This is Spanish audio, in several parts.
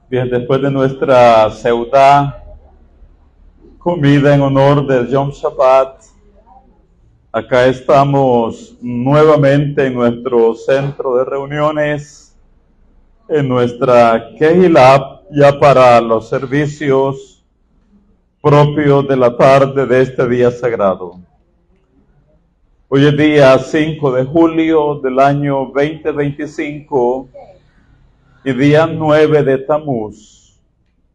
Bien, después de nuestra seudá, comida en honor del Yom Shabbat, acá estamos nuevamente en nuestro centro de reuniones, en nuestra Kehilá, ya para los servicios propios de la tarde de este día sagrado. Hoy es día 5 de julio del año 2025 y día 9 de Tamuz,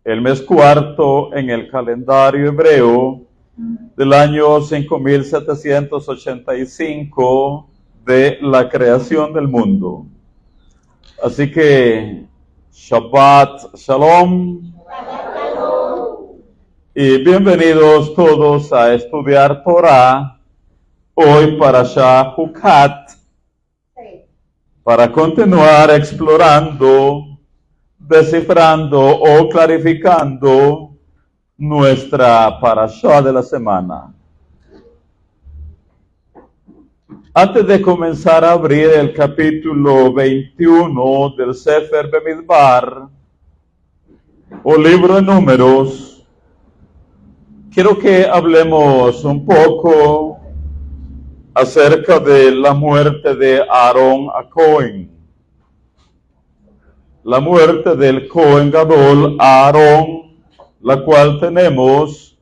el mes cuarto en el calendario hebreo del año 5785 de la creación del mundo. Así que Shabbat Shalom y bienvenidos todos a estudiar Torah, hoy Parashá Hukat, para continuar explorando, descifrando o clarificando nuestra parashá de la semana. Antes de comenzar a abrir el capítulo 21 del Sefer Bemidbar, o libro de números, quiero que hablemos un poco acerca de la muerte de Aarón a Cohen. La muerte del Cohen Gadol Aarón, la cual tenemos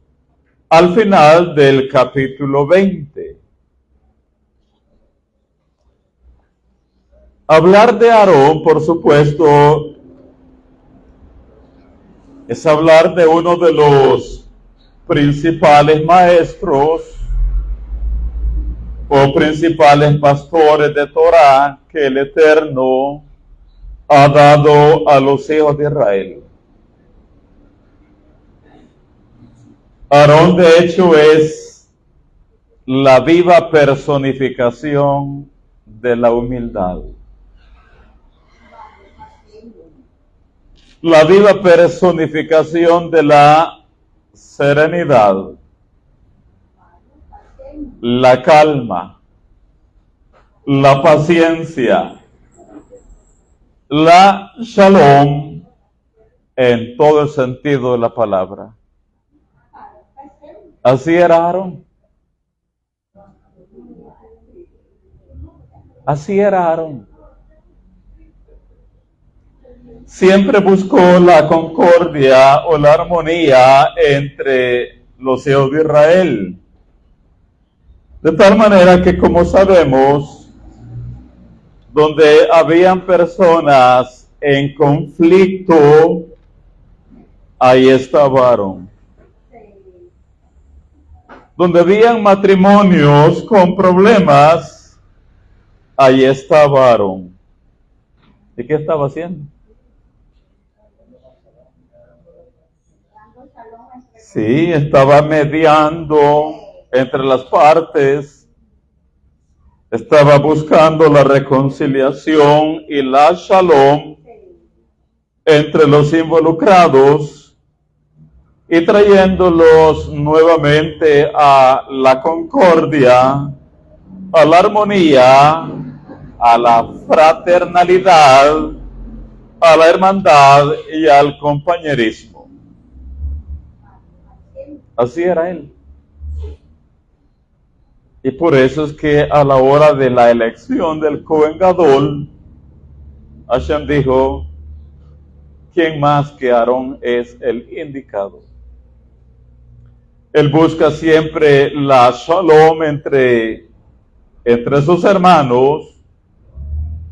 al final del capítulo 20. Hablar de Aarón, por supuesto, es hablar de uno de los principales maestros o principales pastores de Torah que el Eterno ha dado a los hijos de Israel. Aarón, de hecho, es la viva personificación de la humildad. La viva personificación de la serenidad, la calma, la paciencia, la shalom en todo el sentido de la palabra. Así era Aarón. Así era Aarón. Siempre buscó la concordia o la armonía entre los hijos de Israel. De tal manera que, como sabemos, donde habían personas en conflicto, ahí estaba Aarón. Donde habían matrimonios con problemas, ahí estaba Aarón. ¿Y qué estaba haciendo? Sí, estaba mediando entre las partes, estaba buscando la reconciliación y la shalom entre los involucrados y trayéndolos nuevamente a la concordia, a la armonía, a la fraternalidad, a la hermandad y al compañerismo. Así era él. Y por eso es que a la hora de la elección del Cohen Gadol, Hashem dijo, ¿quién más que Aarón es el indicado? Él busca siempre la shalom entre sus hermanos.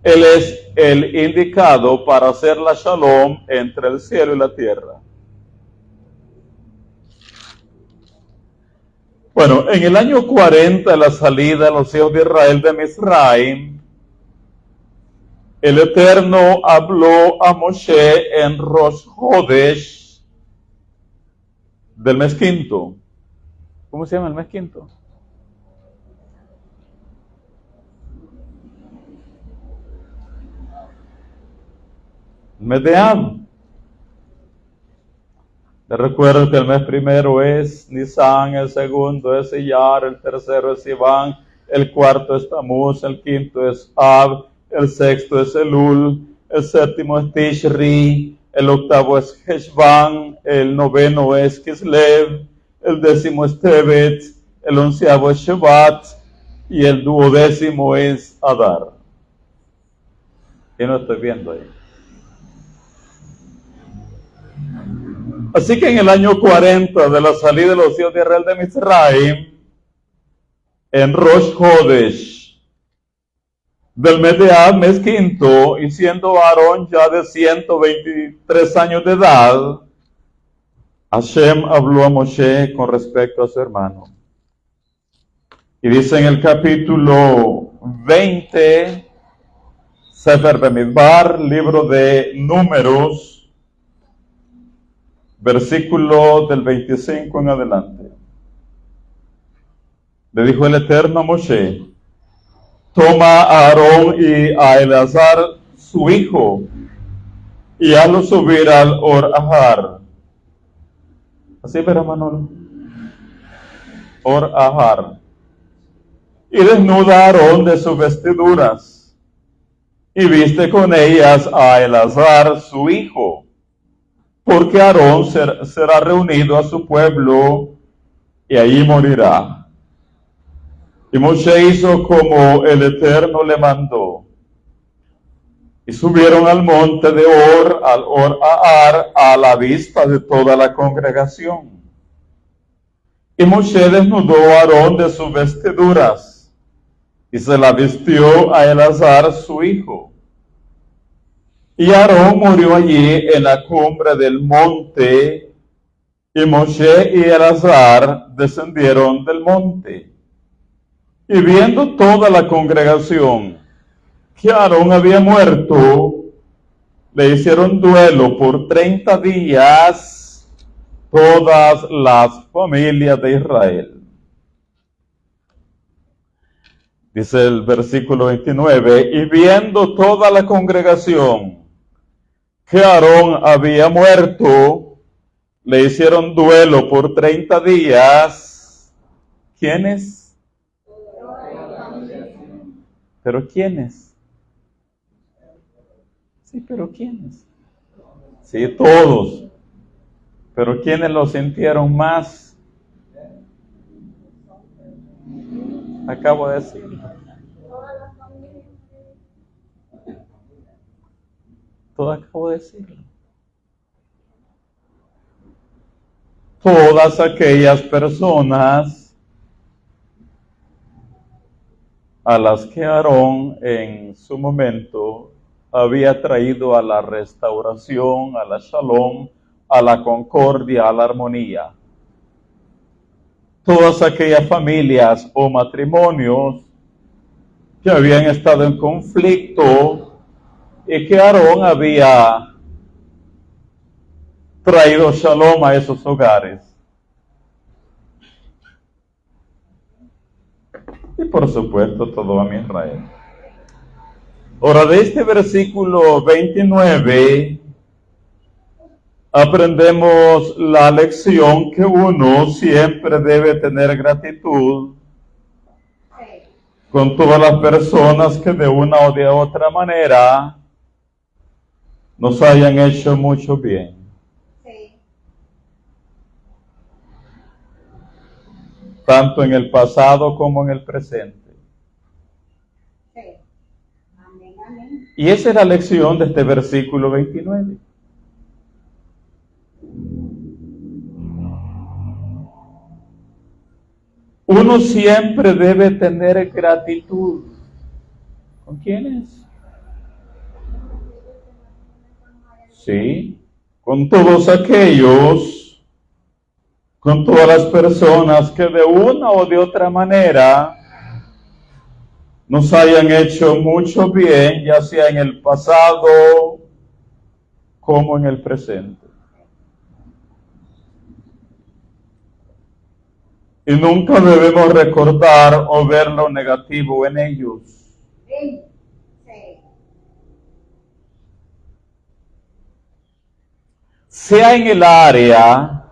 Él es el indicado para hacer la shalom entre el cielo y la tierra. Bueno, en el año 40 de la salida de los hijos de Israel de Misraim, el Eterno habló a Moshe en Rosh Hodesh del mes quinto. ¿Cómo se llama el mes quinto? El mes de Av. Les recuerdo que el mes primero es Nisan, el segundo es Iyar, el tercero es Sivan, el cuarto es Tamuz, el quinto es Av, el sexto es Elul, el séptimo es Tishri, el octavo es Heshvan, el noveno es Kislev, el décimo es Tevet, el onceavo es Shevat y el duodécimo es Adar. ¿Qué no estoy viendo ahí? Así que en el año 40 de la salida de los hijos de Israel de Misraim, en Rosh Hodesh, del mes de Ab, mes quinto, y siendo Aarón ya de 123 años de edad, Hashem habló a Moshe con respecto a su hermano. Y dice en el capítulo 20, Sefer Bemidbar, libro de Números, versículo del 25 en adelante. Le dijo el Eterno a Moshe: toma a Aarón y a Eleazar su hijo y hazlo subir al Or Ahar. Así verá Manolo. Or Ahar. Y desnuda a Aarón de sus vestiduras y viste con ellas a Eleazar su hijo, porque Aarón será reunido a su pueblo y allí morirá. Y Moshe hizo como el Eterno le mandó. Y subieron al monte de Or, al Or Ahar, a la vista de toda la congregación. Y Moshe desnudó a Aarón de sus vestiduras, y se la vistió a Eleazar su hijo. Y Aarón murió allí en la cumbre del monte, y Moshe y Eleazar descendieron del monte. Y viendo toda la congregación que Aarón había muerto, le hicieron duelo por 30 días todas las familias de Israel. Dice el versículo 29, y viendo toda la congregación que Aarón había muerto, le hicieron duelo por 30 días. ¿Quiénes? ¿Pero quiénes? Sí, pero ¿quiénes? Sí, todos. ¿Pero quiénes lo sintieron más? Acabo de decirlo. Todo acabo de decirlo. Todas aquellas personas a las que Aarón en su momento había traído a la restauración, a la shalom, a la concordia, a la armonía. Todas aquellas familias o matrimonios que habían estado en conflicto y que Aarón había traído shalom a esos hogares. Y por supuesto todo a mi Israel. Ahora, de este versículo 29 aprendemos la lección que uno siempre debe tener gratitud con todas las personas que de una o de otra manera nos hayan hecho mucho bien. Tanto en el pasado como en el presente. Sí. Amén, amén. Y esa es la lección de este versículo 29. Uno siempre debe tener gratitud. ¿Con quiénes? Sí, con todos aquellos, con todas las personas que de una o de otra manera nos hayan hecho mucho bien, ya sea en el pasado como en el presente. Y nunca debemos recordar o ver lo negativo en ellos. Sí. Sea en el área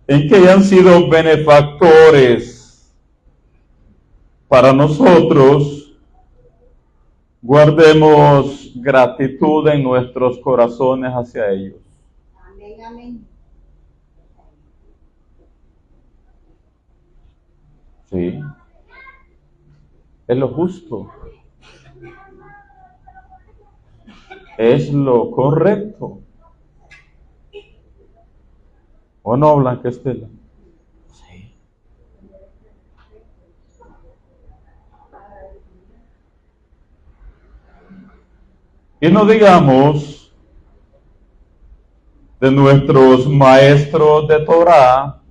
en que hayan sido benefactores para nosotros, Guardemos gratitud en nuestros corazones hacia ellos. Amén, amén. Sí. Es lo justo. Es lo correcto. ¿O no, Blanca Estela? Sí. Y no digamos de nuestros maestros de Torah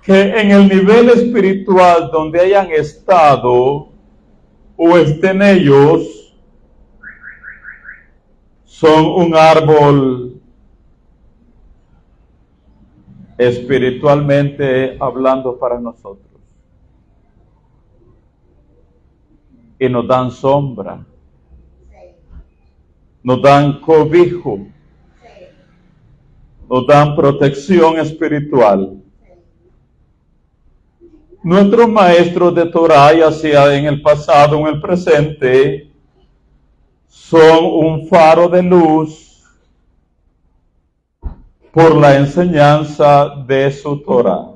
que en el nivel espiritual donde hayan estado o estén ellos, son un árbol espiritualmente hablando para nosotros. Y nos dan sombra, nos dan cobijo, nos dan protección espiritual. Nuestros maestros de Torah, ya sea en el pasado o en el presente, son un faro de luz por la enseñanza de su Torah.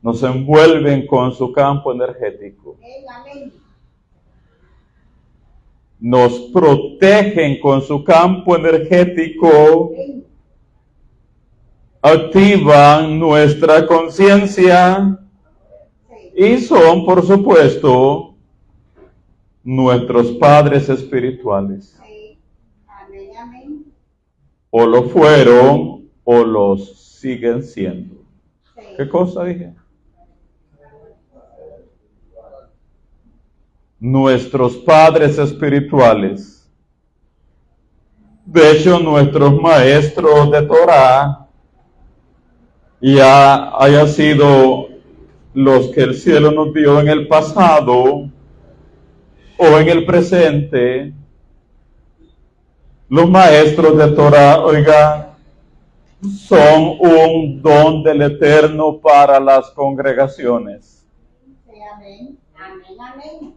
Nos envuelven con su campo energético. Nos protegen con su campo energético. Activan nuestra conciencia y son, por supuesto, nuestros padres espirituales. O lo fueron o los siguen siendo. ¿Qué cosa dije? Nuestros padres espirituales. De hecho, nuestros maestros de Torah, ya haya sido los que el cielo nos dio en el pasado o en el presente, los maestros de Torah, oiga, son un don del Eterno para las congregaciones. Amén, amén, amén.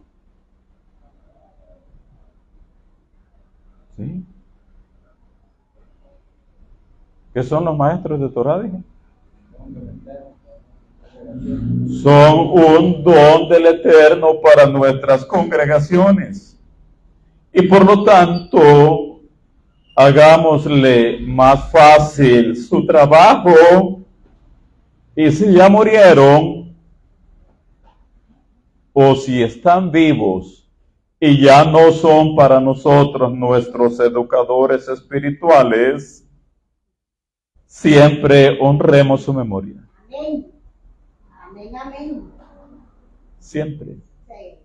¿Sí? ¿Qué son los maestros de Torah? Dije. Son un don del Eterno para nuestras congregaciones. Y por lo tanto, hagámosle más fácil su trabajo. Y si ya murieron, o si están vivos y ya no son para nosotros nuestros educadores espirituales, siempre honremos su memoria. Amén. Amén, amén. Siempre. Sí.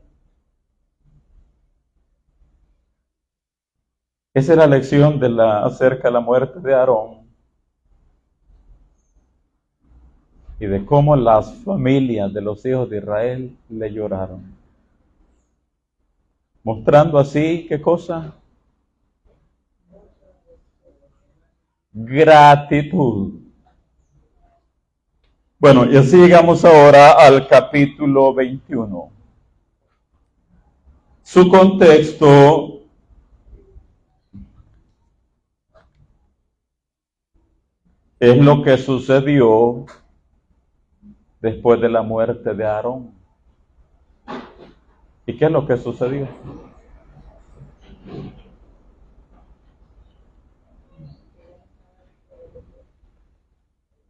Esa es la lección acerca de la muerte de Aarón y de cómo las familias de los hijos de Israel le lloraron. Mostrando así, ¿qué cosa? Gratitud. Bueno, y así llegamos ahora al capítulo 21. Su contexto es lo que sucedió después de la muerte de Aarón. ¿Y qué es lo que sucedió?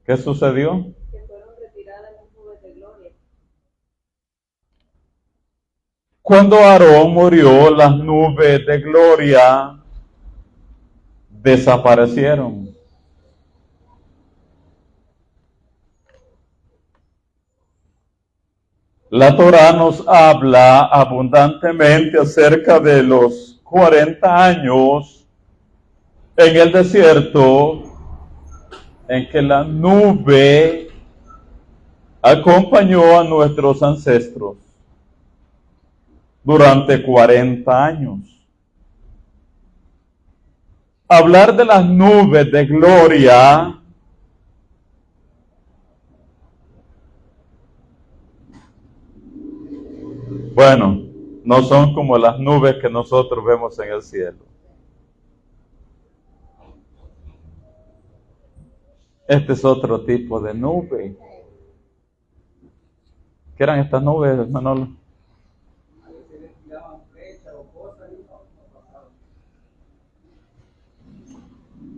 ¿Qué sucedió? Que fueron retiradas las nubes de gloria. Cuando Aarón murió, las nubes de gloria desaparecieron. La Torá nos habla abundantemente acerca de los 40 años en el desierto en que la nube acompañó a nuestros ancestros durante 40 años. Hablar de las nubes de gloria Bueno, no son como las nubes que nosotros vemos en el cielo. Este es otro tipo de nube. ¿Qué eran estas nubes, Manolo?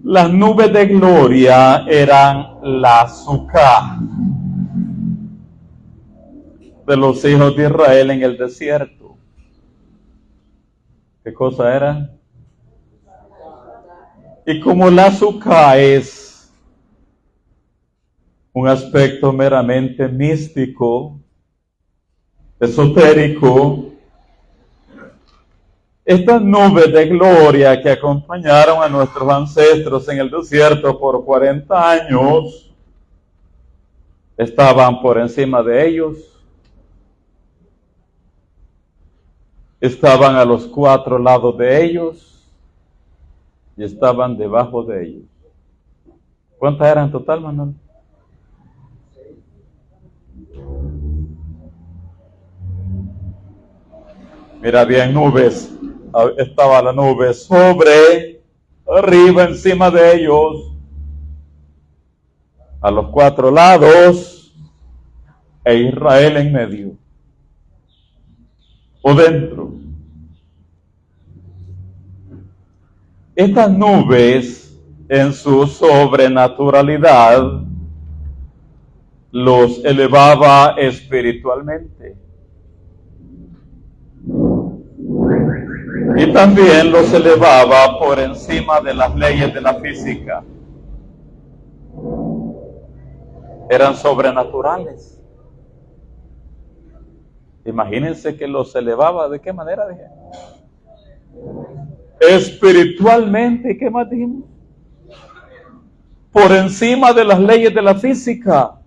Las nubes de gloria eran la azúcar de los hijos de Israel en el desierto. ¿Qué cosa era? Y como la azúcar es un aspecto meramente místico, esotérico, estas nubes de gloria que acompañaron a nuestros ancestros en el desierto por 40 años, estaban por encima de ellos, estaban a los 4 lados de ellos y estaban debajo de ellos. ¿Cuántas eran en total, Manuel? Mira bien, nubes. Estaba la nube sobre, arriba, encima de ellos, a los 4 lados, e Israel en medio, o dentro. Estas nubes, en su sobrenaturalidad, los elevaba espiritualmente. Y también los elevaba por encima de las leyes de la física. Eran sobrenaturales. Imagínense que los elevaba, ¿de qué manera? Dije? Espiritualmente, ¿qué más dijimos? Por encima de las leyes de la física.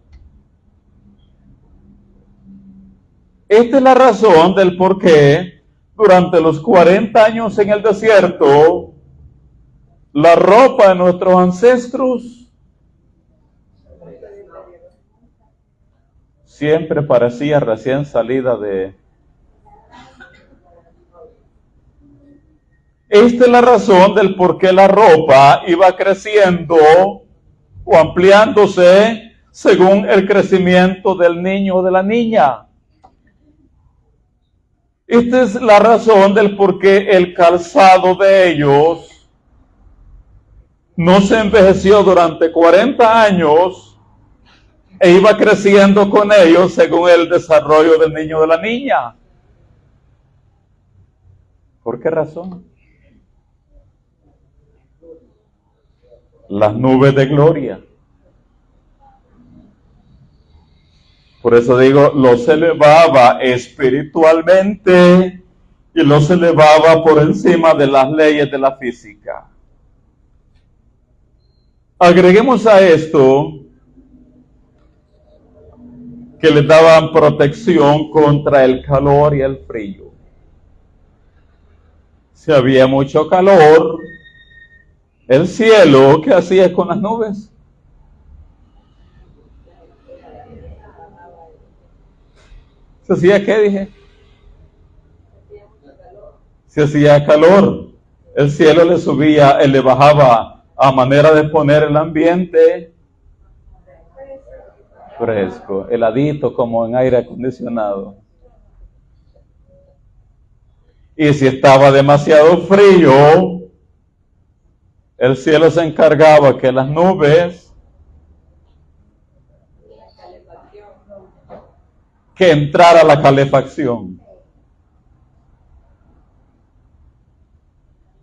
Esta es la razón del por qué durante los 40 años en el desierto, la ropa de nuestros ancestros siempre parecía recién salida de... Esta es la razón del por qué la ropa iba creciendo o ampliándose según el crecimiento del niño o de la niña. Esta es la razón del por qué el calzado de ellos no se envejeció durante 40 años e iba creciendo con ellos según el desarrollo del niño o de la niña. ¿Por qué razón? Las nubes de gloria. Por eso digo, los elevaba espiritualmente y los elevaba por encima de las leyes de la física. Agreguemos a esto que les daban protección contra el calor y el frío. Si había mucho calor, el cielo, ¿qué hacía con las nubes? ¿Se hacía qué, dije? Se hacía calor. El cielo le subía, le bajaba a manera de poner el ambiente fresco, heladito como en aire acondicionado. Y si estaba demasiado frío, el cielo se encargaba que las nubes que entrara la calefacción.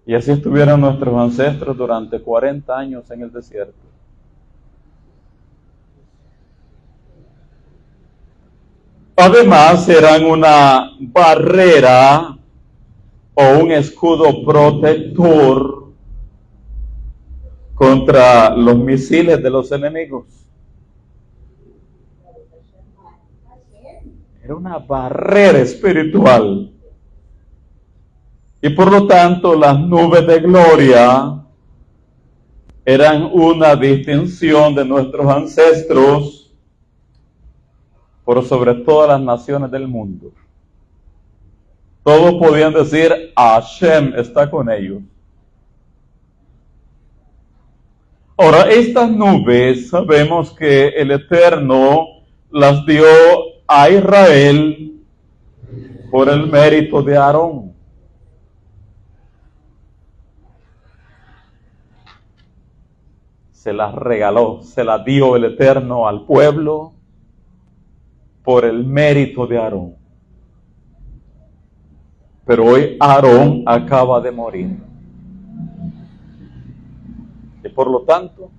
Y así estuvieron nuestros ancestros durante 40 años en el desierto. Además, eran una barrera o un escudo protector contra los misiles de los enemigos. Era una barrera espiritual. Y por lo tanto, las nubes de gloria eran una distinción de nuestros ancestros por sobre todas las naciones del mundo. Todos podían decir, Hashem está con ellos. Ahora, estas nubes, sabemos que el Eterno las dio a Israel por el mérito de Aarón. Se las regaló, se las dio el Eterno al pueblo por el mérito de Aarón. Pero hoy Aarón acaba de morir. Y por lo tanto,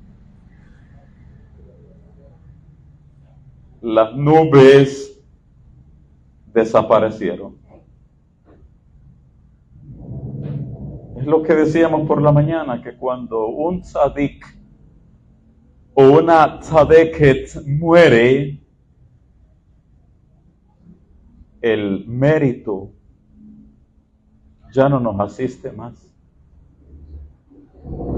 las nubes desaparecieron. Es lo que decíamos por la mañana, que cuando un tzadik o una tzadeket muere, el mérito ya no nos asiste más.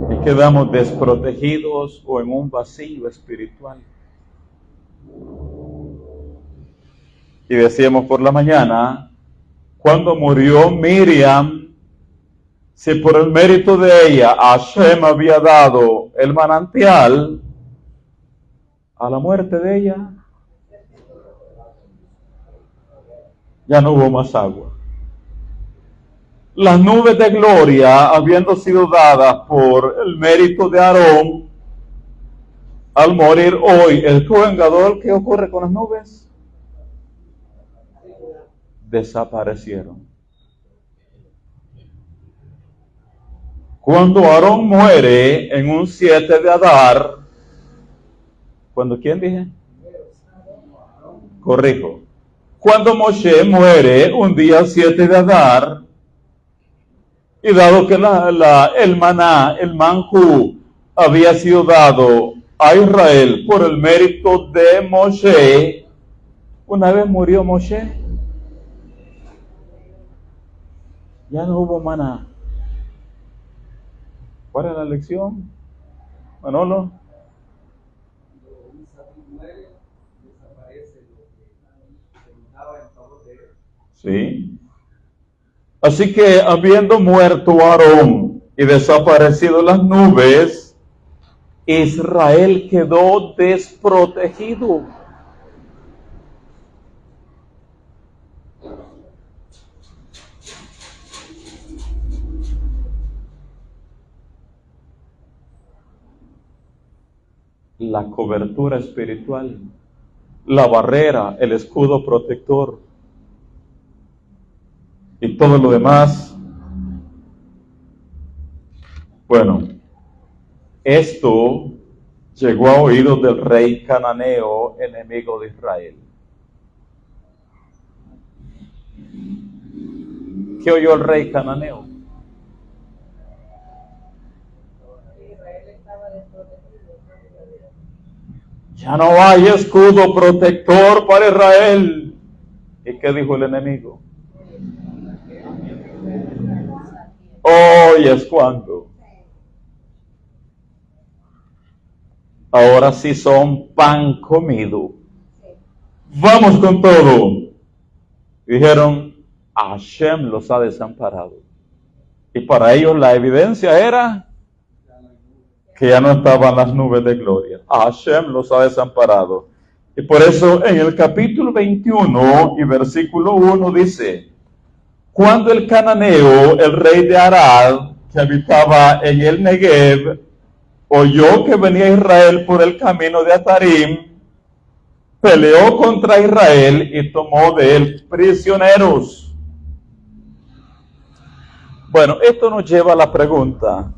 Y quedamos desprotegidos o en un vacío espiritual. Y decíamos por la mañana, cuando murió Miriam, si por el mérito de ella Hashem había dado el manantial, a la muerte de ella ya no hubo más agua. Las nubes de gloria, habiendo sido dadas por el mérito de Aarón, al morir hoy el Cohen Gadol, ¿qué ocurre con las nubes? Desaparecieron. Cuando Aarón muere en un 7 de Adar, ¿cuándo quién dije? Corrijo. Cuando Moshe muere un día 7 de Adar, y dado que el maná, el manjú, había sido dado a Israel por el mérito de Moshe, una vez murió Moshe, ya no hubo maná. ¿Cuál es la lección, Manolo? Sí. Así que habiendo muerto Aarón y desaparecido las nubes, Israel quedó desprotegido. La cobertura espiritual, la barrera, el escudo protector y todo lo demás. Bueno, esto llegó a oídos del rey cananeo, enemigo de Israel. ¿Qué oyó el rey cananeo? Ya no hay escudo protector para Israel. ¿Y qué dijo el enemigo? Hoy es cuando. Ahora sí son pan comido. Vamos con todo. Dijeron, Hashem los ha desamparado. Y para ellos la evidencia era que ya no estaban las nubes de gloria. Hashem los ha desamparado. Y por eso en el capítulo 21 y versículo 1 dice, cuando el cananeo, el rey de Arad, que habitaba en el Negev, oyó que venía Israel por el camino de Atarim, peleó contra Israel y tomó de él prisioneros. Bueno, esto nos lleva a la pregunta,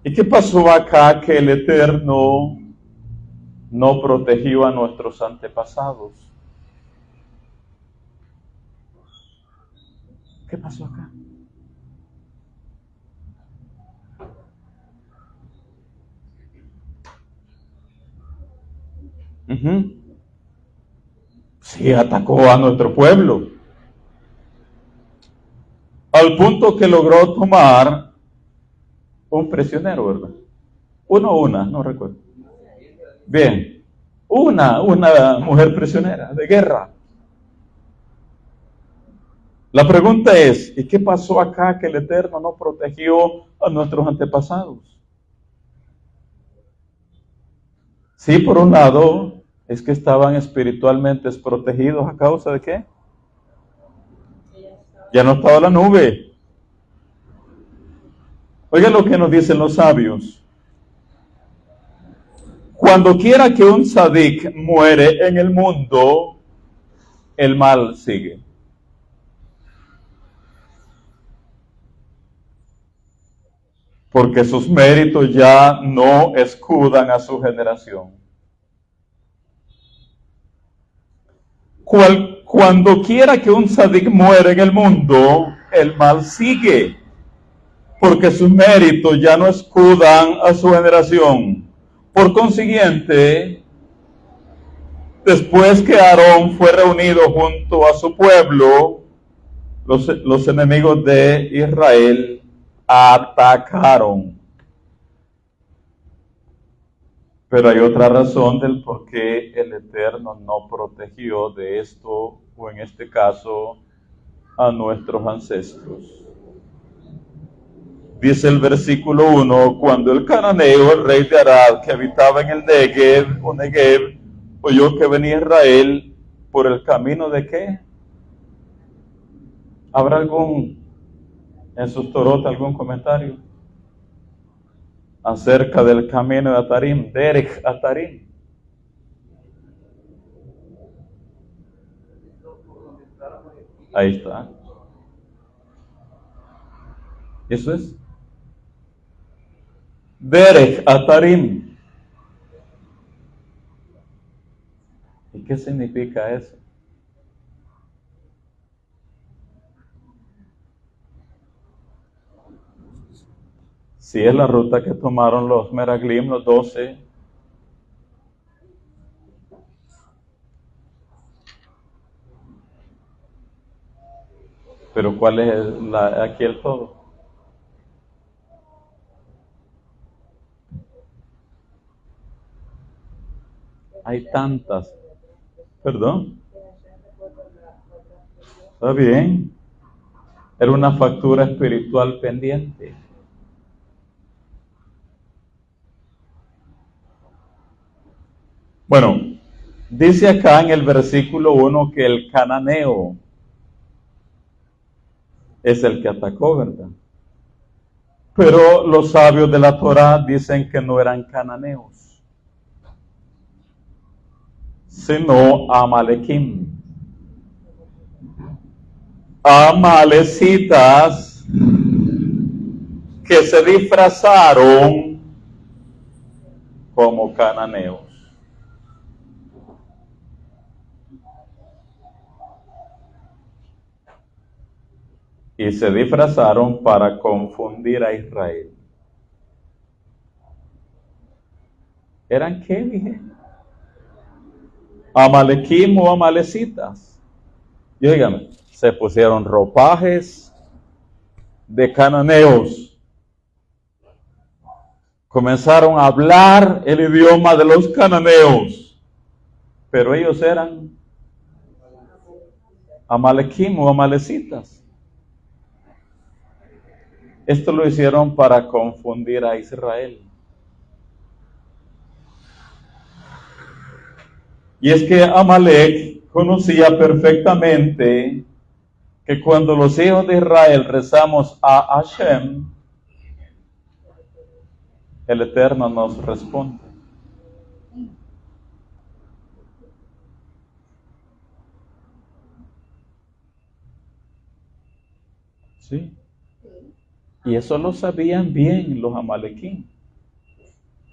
¿y qué pasó acá que el Eterno no protegió a nuestros antepasados? ¿Qué pasó acá? Sí, atacó a nuestro pueblo. Al punto que logró tomar un prisionero, ¿verdad? Uno o una, no recuerdo. Bien, una mujer prisionera de guerra. La pregunta es, ¿y qué pasó acá que el Eterno no protegió a nuestros antepasados? Sí, por un lado, es que estaban espiritualmente desprotegidos a causa de ¿qué? Ya no estaba la nube. Oiga lo que nos dicen los sabios. Cuando quiera que un sadik muere en el mundo, el mal sigue. Porque sus méritos ya no escudan a su generación. Cuando quiera que un sadik muere en el mundo, el mal sigue. Porque sus méritos ya no escudan a su generación. Por consiguiente, después que Aarón fue reunido junto a su pueblo, los enemigos de Israel atacaron. Pero hay otra razón del por qué el Eterno no protegió de esto, o en este caso, a nuestros ancestros. Dice el versículo 1, cuando el cananeo, el rey de Arad, que habitaba en el Negev, o Negev, oyó que venía Israel por el camino de ¿qué? ¿Habrá algún, en sus Torot, algún comentario acerca del camino de Atarim, Derech Atarim? Ahí está. Eso es. Derech Atarim. ¿Y qué significa eso? Si es la ruta que tomaron los Meraglim, los 12. Pero ¿cuál es aquí el todo? Hay tantas. Perdón. Está bien. Era una factura espiritual pendiente. Bueno, dice acá en el versículo 1 que el cananeo es el que atacó, ¿verdad? Pero los sabios de la Torá dicen que no eran cananeos, sino amalequim. Amalecitas que se disfrazaron como cananeos. Y se disfrazaron para confundir a Israel. ¿Eran qué, dije? Amalequim o amalecitas. Y óigame, se pusieron ropajes de cananeos. Comenzaron a hablar el idioma de los cananeos. Pero ellos eran amalequim o amalecitas. Esto lo hicieron para confundir a Israel. Y es que Amalek conocía perfectamente que cuando los hijos de Israel rezamos a Hashem, el Eterno nos responde. ¿Sí? Y eso lo sabían bien los amalequín.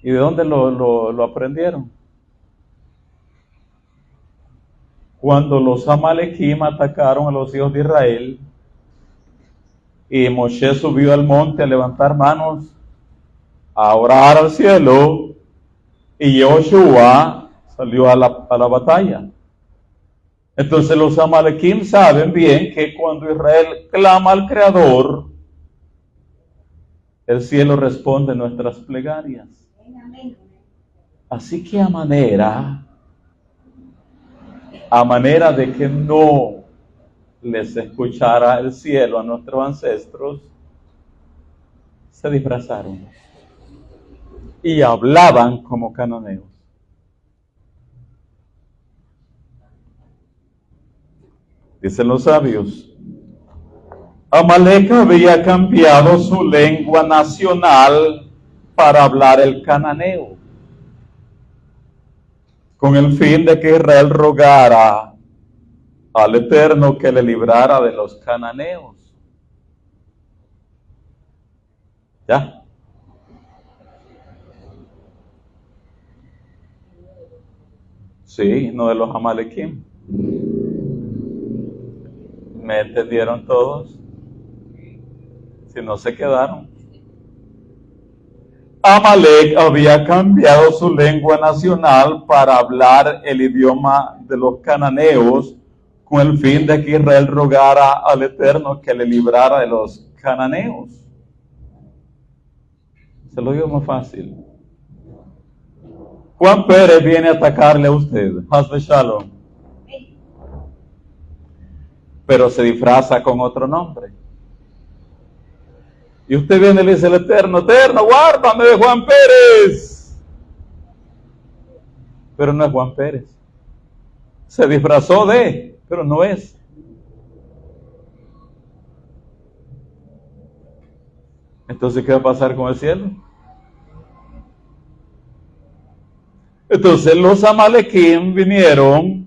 ¿Y de dónde lo aprendieron? Cuando los amalequim atacaron a los hijos de Israel y Moshe subió al monte a levantar manos, a orar al cielo, y Joshua salió a la batalla. Entonces los amalequim saben bien que cuando Israel clama al Creador, el cielo responde nuestras plegarias. Así que a manera de que no les escuchara el cielo a nuestros ancestros, se disfrazaron y hablaban como cananeos. Dicen los sabios, Amalek había cambiado su lengua nacional para hablar el cananeo, con el fin de que Israel rogara al Eterno que le librara de los cananeos. ¿Ya? Sí, no de los amalequim. ¿Me entendieron todos? Si no se quedaron. Amalek había cambiado su lengua nacional para hablar el idioma de los cananeos, con el fin de que Israel rogara al Eterno que le librara de los cananeos. Se lo digo más fácil. Juan Pérez viene a atacarle a usted, Hazbe Shalom, pero se disfraza con otro nombre. Y usted viene y le dice al Eterno, Eterno, guárdame de Juan Pérez. Pero no es Juan Pérez. Se disfrazó de, pero no es. Entonces, ¿qué va a pasar con el cielo? Entonces los amalequim vinieron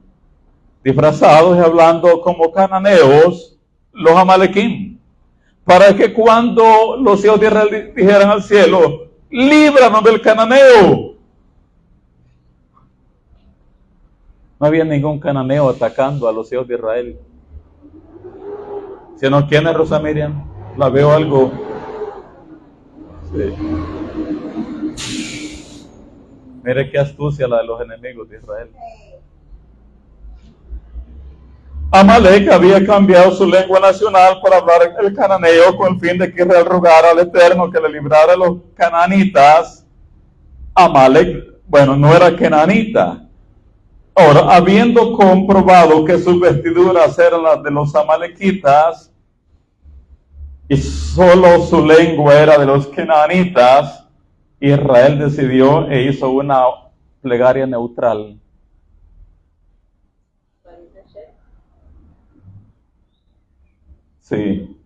disfrazados y hablando como cananeos, los amalequim, para que cuando los hijos de Israel dijeran al cielo, líbranos del cananeo. No había ningún cananeo atacando a los hijos de Israel. ¿Si no, quién es Rosa Miriam? La veo algo. Sí. Mire qué astucia la de los enemigos de Israel. Amalek había cambiado su lengua nacional para hablar el cananeo con el fin de que Israel rogara al Eterno que le librara a los cananitas. Amalek, bueno, no era cananita. Ahora, habiendo comprobado que sus vestiduras eran las de los amalequitas y solo su lengua era de los cananitas, Israel decidió e hizo una plegaria neutral. Sí.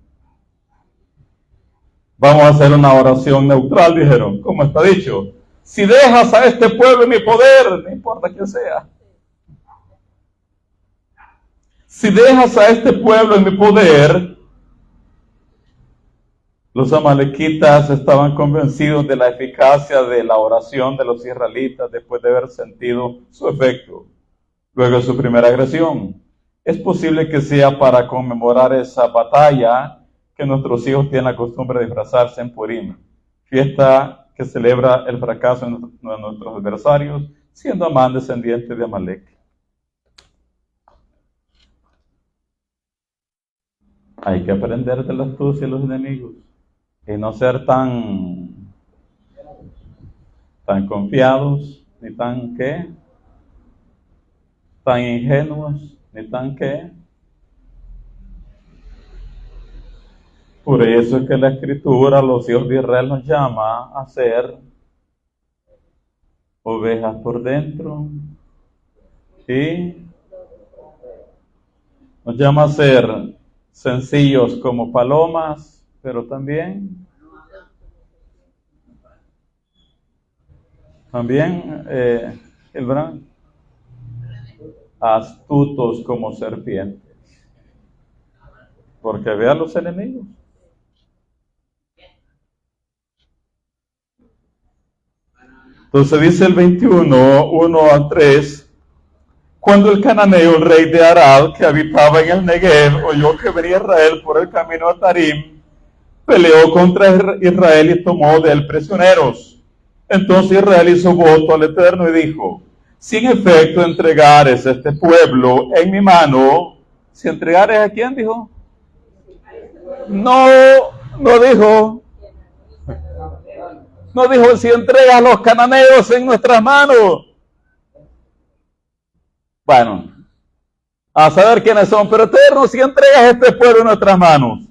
Vamos a hacer una oración neutral, dijeron, como está dicho. Si dejas a este pueblo en mi poder, no importa quién sea. Si dejas a este pueblo en mi poder, los amalequitas estaban convencidos de la eficacia de la oración de los israelitas después de haber sentido su efecto luego de su primera agresión. Es posible que sea para conmemorar esa batalla que nuestros hijos tienen la costumbre de disfrazarse en Purim, fiesta que celebra el fracaso de nuestros adversarios, siendo Amán descendiente de Amalek. Hay que aprender de la astucia de los enemigos y no ser tan confiados, ni tan tan ingenuos, ni tan Por eso es que la Escritura, los hijos de Israel nos llama a ser ovejas por dentro y nos llama a ser sencillos como palomas, pero también astutos como serpientes, porque vean los enemigos. Entonces dice el 21, 1 al 3, cuando el cananeo, el rey de Arad, que habitaba en el Negev, oyó que venía Israel por el camino a Tarim, peleó contra Israel y tomó de él prisioneros. Entonces Israel hizo voto al Eterno y dijo, si en efecto entregares este pueblo en mi mano, si entregares a quién, dijo, no dijo si entregas a los cananeos en nuestras manos. Bueno, a saber quiénes son, pero Eterno, si entregas este pueblo en nuestras manos,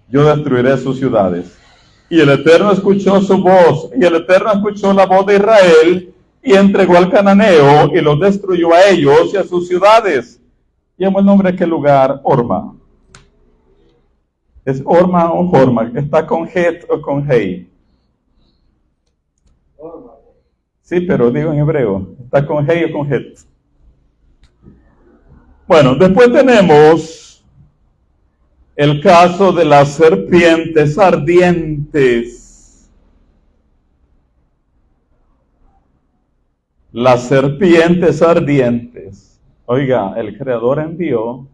yo destruiré sus ciudades. Y el Eterno escuchó su voz, y el Eterno escuchó la voz de Israel, y entregó al cananeo, y los destruyó a ellos y a sus ciudades. Llamó el nombre de aquel lugar Horma. ¿Es Horma o Horma? ¿Está con Het o con Hei? Sí, pero digo en hebreo. ¿Está con Hei o con Het? Bueno, después tenemos el caso de las serpientes ardientes. Las serpientes ardientes. Oiga, el Creador envió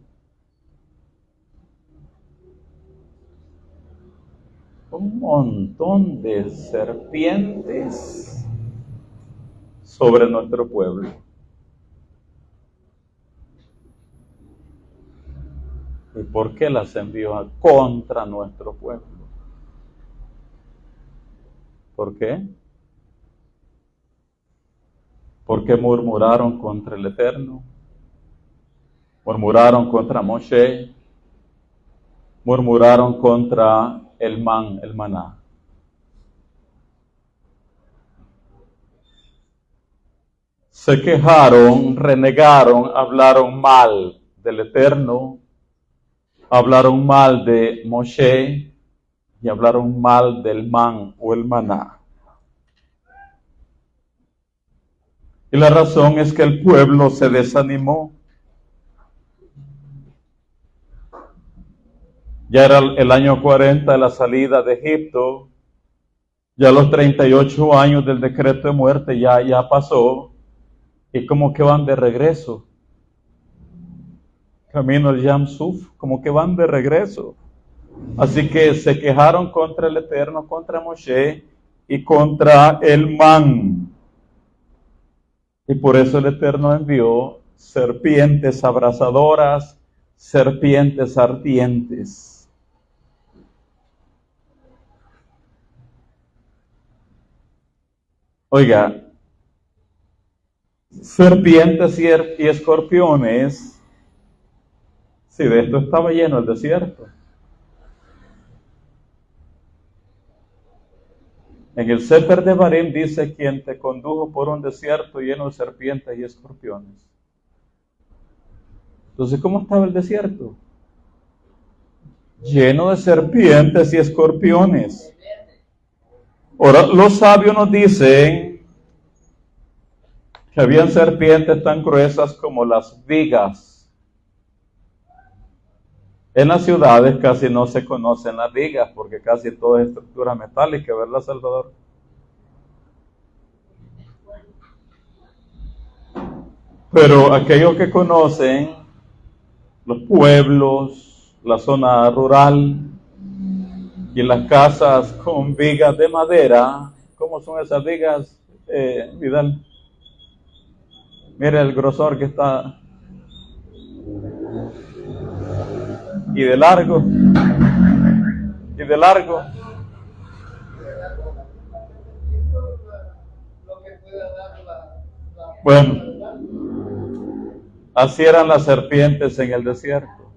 un montón de serpientes sobre nuestro pueblo. ¿Y por qué las envió contra nuestro pueblo? ¿Por qué? Porque murmuraron contra el Eterno, murmuraron contra Moshe, murmuraron contra el maná. Se quejaron, renegaron, hablaron mal del Eterno, hablaron mal de Moshe y hablaron mal del man o el maná. Y la razón es que el pueblo se desanimó. Ya era el año 40 de la salida de Egipto, ya los 38 años del decreto de muerte ya pasó, y como que van de regreso. Camino al Yam Suf, como que van de regreso. Así que se quejaron contra el Eterno, contra Moshe y contra el man. Y por eso el Eterno envió serpientes abrasadoras, serpientes ardientes. Oiga, serpientes y escorpiones, si de esto estaba lleno el desierto. En el Sefer de Barim dice: quien te condujo por un desierto lleno de serpientes y escorpiones. Entonces, ¿cómo estaba el desierto? Lleno de serpientes y escorpiones. Ahora, los sabios nos dicen que habían serpientes tan gruesas como las vigas. En las ciudades casi no se conocen las vigas, porque casi todo es estructura metálica, ¿verdad, Salvador? Pero aquellos que conocen los pueblos, la zona rural y las casas con vigas de madera, ¿cómo son esas vigas, Vidal? Mira el grosor que está. Y de largo. Y de largo. Bueno, así eran las serpientes en el desierto.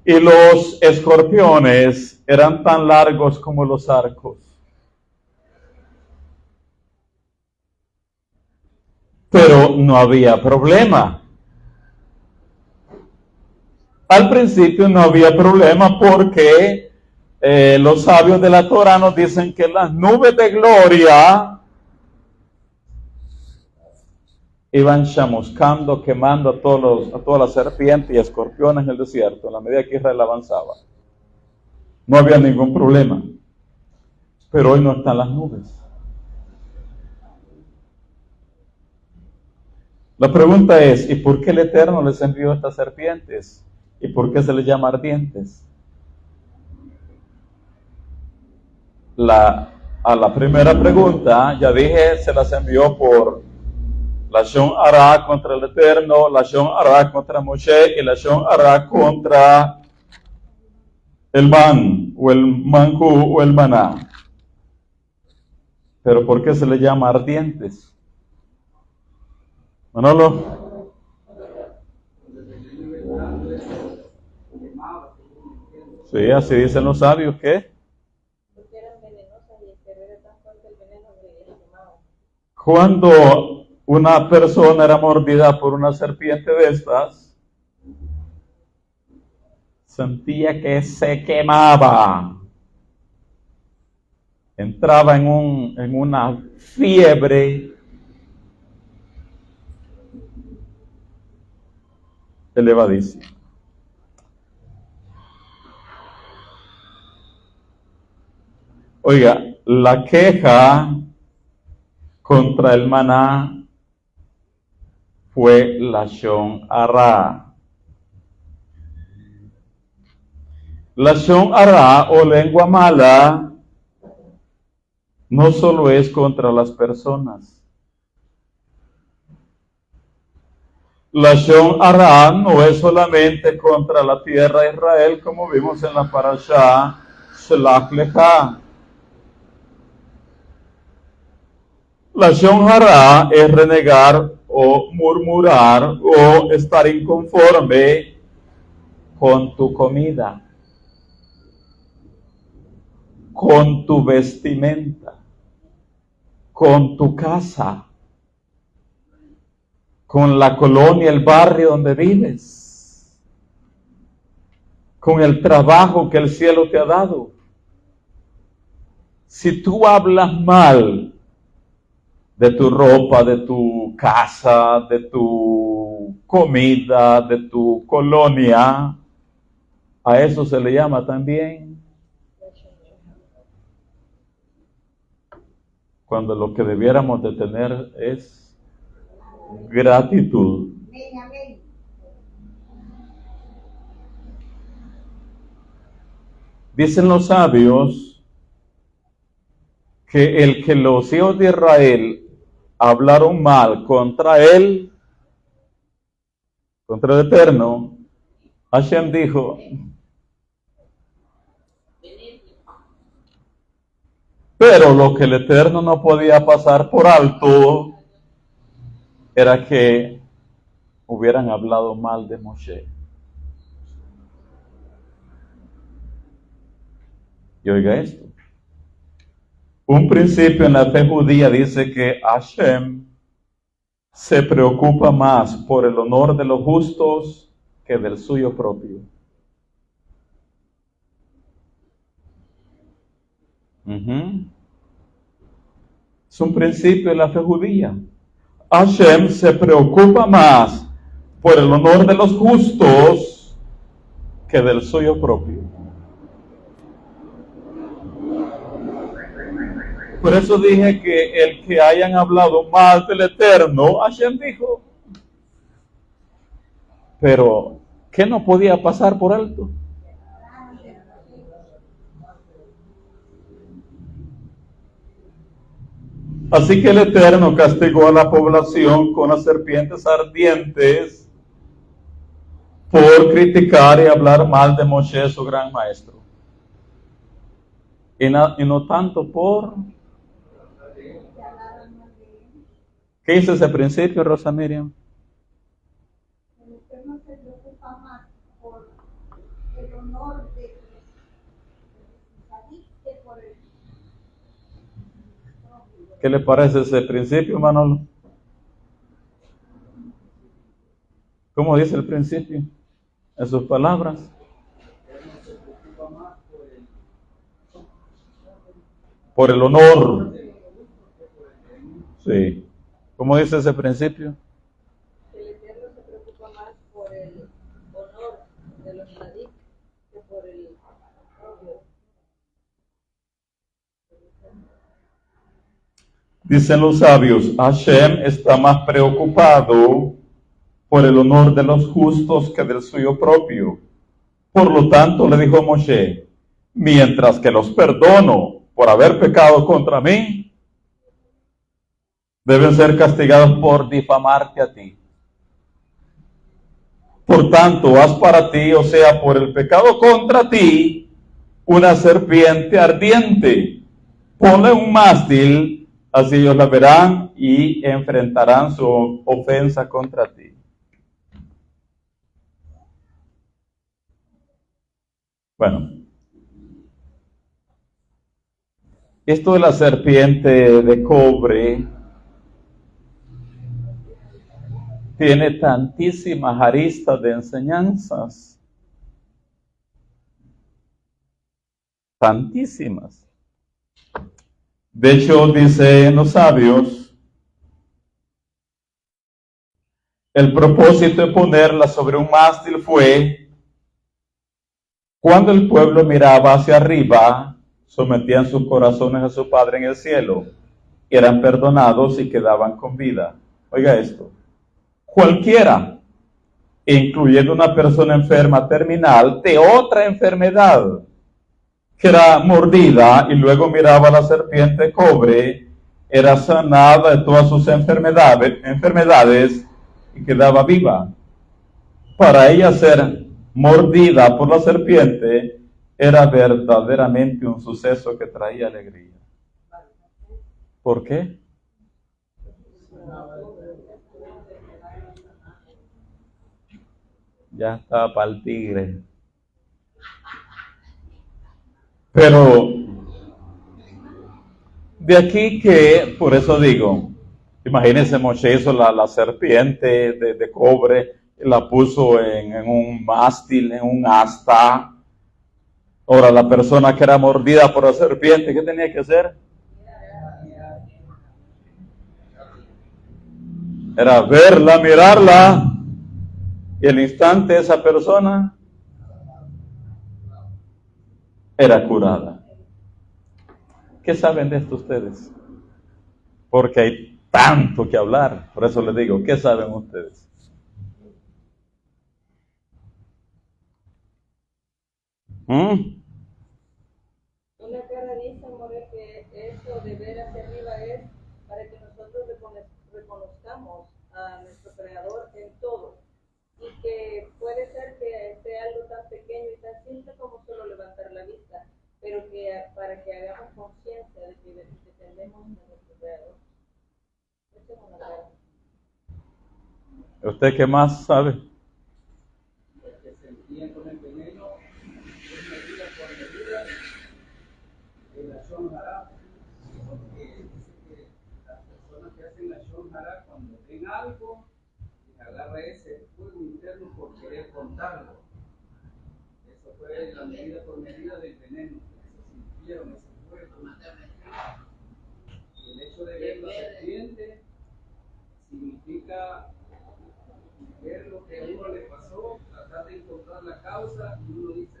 Y los escorpiones eran tan largos como los arcos. Pero no había problema. Al principio no había problema porque los sabios de la Torah nos dicen que las nubes de gloria iban chamuscando, quemando a todas las serpientes y escorpiones en el desierto, a la medida que Israel avanzaba. No había ningún problema. Pero hoy no están las nubes. La pregunta es: ¿y por qué el Eterno les envió estas serpientes? ¿Y por qué se les llama ardientes? A la primera pregunta, ya dije, se las envió por Lashon Hara contra el Eterno, Lashon Hara contra Moshe y Lashon Hara contra el man o el manjú o el maná. Pero ¿por qué se le llama ardientes? Manolo. Sí, así dicen los sabios, ¿qué? Porque eran venenosas y era tan fuerte el veneno que les quemaban. Cuando una persona era mordida por una serpiente de estas, sentía que se quemaba. Entraba en una fiebre elevadísima. Oiga, la queja contra el maná fue Lashon Hara. Lashon Hara o lengua mala no solo es contra las personas. Lashon Hara no es solamente contra la tierra de Israel, como vimos en la parashá Shelach Lecha. Lashon Hara es renegar o murmurar o estar inconforme con tu comida, con tu vestimenta, con tu casa, con la colonia, el barrio donde vives, con el trabajo que el cielo te ha dado. Si tú hablas mal de tu ropa, de tu casa, de tu comida, de tu colonia, a eso se le llama también cuando lo que debiéramos de tener es gratitud. Dicen los sabios que el que los hijos de Israel hablaron mal contra él, contra el Eterno, Hashem dijo, pero lo que el Eterno no podía pasar por alto era que hubieran hablado mal de Moshe. Y oiga esto. Un principio en la fe judía dice que Hashem se preocupa más por el honor de los justos que del suyo propio. Es un principio en la fe judía. Hashem se preocupa más por el honor de los justos que del suyo propio. Por eso dije que el que hayan hablado mal del Eterno, Hashem dijo, pero ¿qué no podía pasar por alto? Así que el Eterno castigó a la población con las serpientes ardientes por criticar y hablar mal de Moshe, su gran maestro. Y no tanto por... ¿Qué dice ese principio, Rosa Miriam? El Eterno se preocupa más por el honor de David que por el... ¿Qué le parece ese principio, Manolo? ¿Cómo dice el principio? En sus palabras. Por el honor. Sí. ¿Cómo dice ese principio? El Eterno se preocupa más por el honor de los tzaddik que por el propio. Dicen los sabios, Hashem está más preocupado por el honor de los justos que del suyo propio. Por lo tanto, le dijo Moshe, mientras que los perdono por haber pecado contra mí, deben ser castigados por difamarte a ti. Por tanto, haz para ti, o sea, por el pecado contra ti, una serpiente ardiente. Ponle un mástil así ellos la verán y enfrentarán su ofensa contra ti. Bueno, esto de la serpiente de cobre tiene tantísimas aristas de enseñanzas. Tantísimas. De hecho, dicen los sabios, el propósito de ponerla sobre un mástil fue, cuando el pueblo miraba hacia arriba, sometían sus corazones a su Padre en el cielo, eran perdonados y quedaban con vida. Oiga esto, cualquiera, incluyendo una persona enferma terminal de otra enfermedad, que era mordida y luego miraba a la serpiente de cobre, era sanada de todas sus enfermedades y quedaba viva. Para ella ser mordida por la serpiente era verdaderamente un suceso que traía alegría. ¿Por qué? Ya estaba para el tigre. Pero de aquí que, por eso digo, imagínense, Moshe hizo la serpiente de cobre, la puso en un mástil, en un asta. Ahora, la persona que era mordida por la serpiente, ¿qué tenía que hacer? Era verla, mirarla, y al instante esa persona era curada. ¿Qué saben de esto ustedes? Porque hay tanto que hablar. Por eso les digo, ¿qué saben ustedes? Una cara dice, More, que eso de ver hacia arriba es para que nosotros reconozcamos a nuestro Creador en todo. Y que puede ser que sea algo tan pequeño y tan simple como solo levantar la vista, pero que para que hagamos conciencia de que dependemos de nuestro Creador. Esa es una cara. ¿Usted qué más sabe? El que se enfría con el veneno es medida por medida de la Shon Hara, porque dice que las personas que hacen la Shon Hara, cuando ven algo, les agarra ese fuego interno por querer contarlo. Eso fue la medida por medida del veneno, se sintieron ese fuego. Y el hecho de ver la serpiente significa ver lo que a uno le pasó, tratar de encontrar la causa, y uno dice,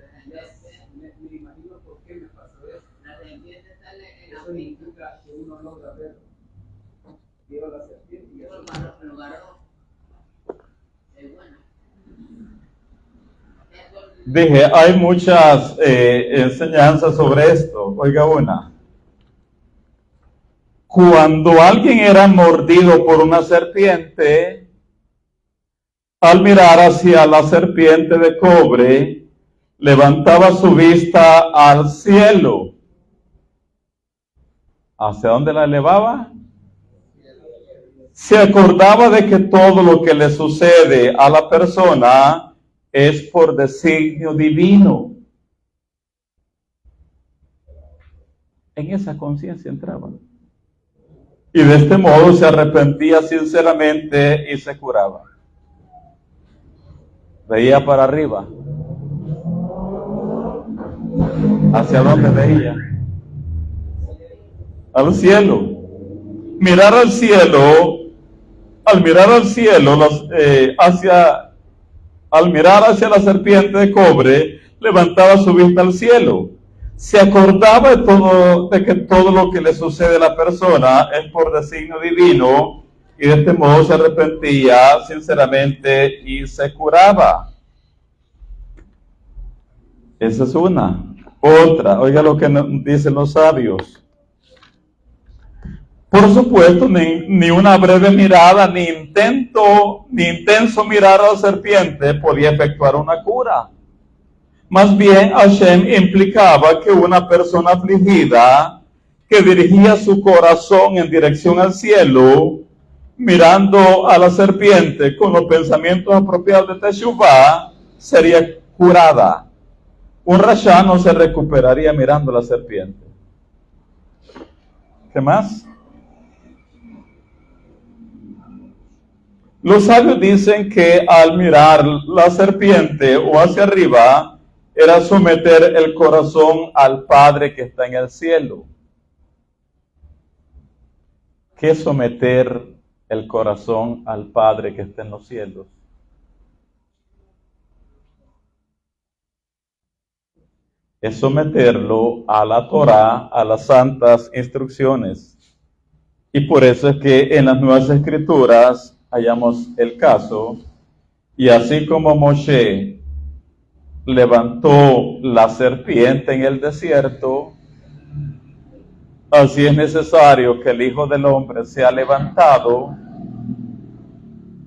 me imagino por qué me pasó eso. Eso significa que uno logra verlo. Vio la serpiente y eso Dije, hay muchas enseñanzas sobre esto. Oiga una. Cuando alguien era mordido por una serpiente, al mirar hacia la serpiente de cobre, levantaba su vista al cielo. ¿Hacia dónde la elevaba? Se acordaba de que todo lo que le sucede a la persona es por designio divino. En esa conciencia entraba. Y de este modo se arrepentía sinceramente y se curaba. Veía para arriba. ¿Hacia dónde veía? Al cielo. Mirar al cielo, al mirar al cielo, al mirar hacia la serpiente de cobre, levantaba su vista al cielo. Se acordaba de que todo lo que le sucede a la persona es por designio divino, y de este modo se arrepentía sinceramente y se curaba. Esa es una. Otra, oiga lo que dicen los sabios. Por supuesto, ni una breve mirada, ni intenso mirar a la serpiente podía efectuar una cura. Más bien, Hashem implicaba que una persona afligida que dirigía su corazón en dirección al cielo, mirando a la serpiente con los pensamientos apropiados de Teshuvah, sería curada. Un rasha no se recuperaría mirando a la serpiente. ¿Qué más? Los sabios dicen que al mirar la serpiente o hacia arriba, era someter el corazón al Padre que está en el cielo. ¿Qué es someter el corazón al Padre que está en los cielos? Es someterlo a la Torá, a las santas instrucciones. Y por eso es que en las Nuevas Escrituras hallamos el caso, y así como Moshe levantó la serpiente en el desierto, así es necesario que el Hijo del Hombre sea levantado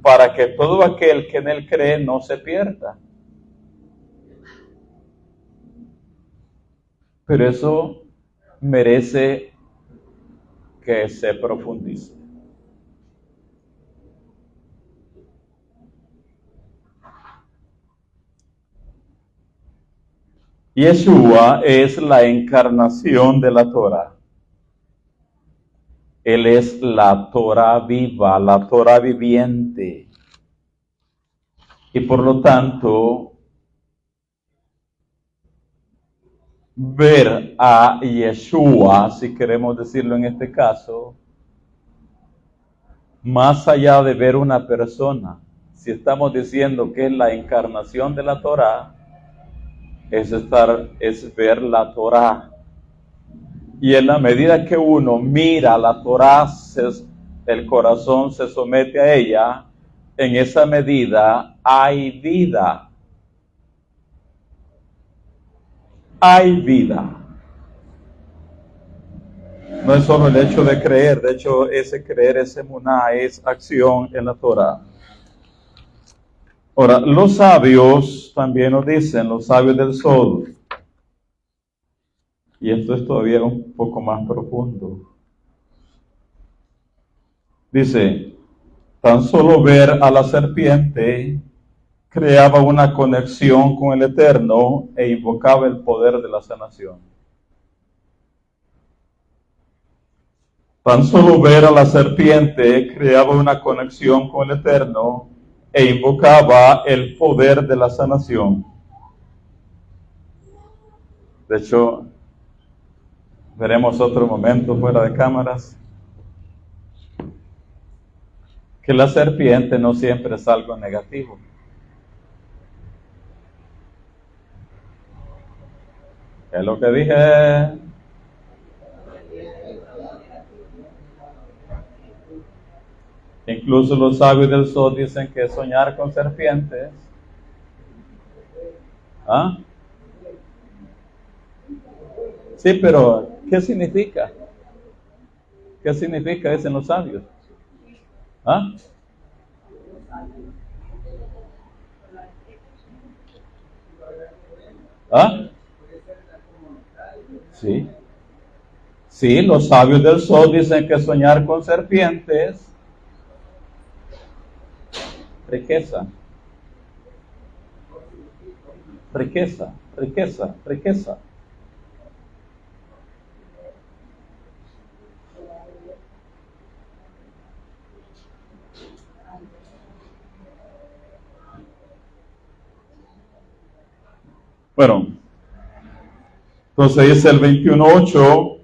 para que todo aquel que en él cree no se pierda. Pero eso merece que se profundice. Yeshua es la encarnación de la Torah. Él es la Torah viva, la Torah viviente. Y por lo tanto, ver a Yeshua, si queremos decirlo en este caso, más allá de ver una persona, si estamos diciendo que es la encarnación de la Torah, es ver la Torah. Y en la medida que uno mira la Torah, el corazón se somete a ella, en esa medida hay vida. Hay vida. No es solo el hecho de creer, de hecho ese creer, ese emuná, es acción en la Torah. Ahora, los sabios también nos dicen, los sabios del sol, y esto es todavía un poco más profundo. Dice, tan solo ver a la serpiente creaba una conexión con el Eterno e invocaba el poder de la sanación. Tan solo ver a la serpiente creaba una conexión con el Eterno e invocaba el poder de la sanación. De hecho, veremos otro momento fuera de cámaras, que la serpiente no siempre es algo negativo. ¿Qué es lo que dije? Incluso los sabios del sol dicen que soñar con serpientes, ¿ah? Sí, pero ¿qué significa? ¿Qué significa eso en los sabios? ¿Ah? ¿Ah? Sí. Sí, los sabios del sol dicen que soñar con serpientes, riqueza. Riqueza, riqueza, riqueza. Bueno, entonces dice el 21:8.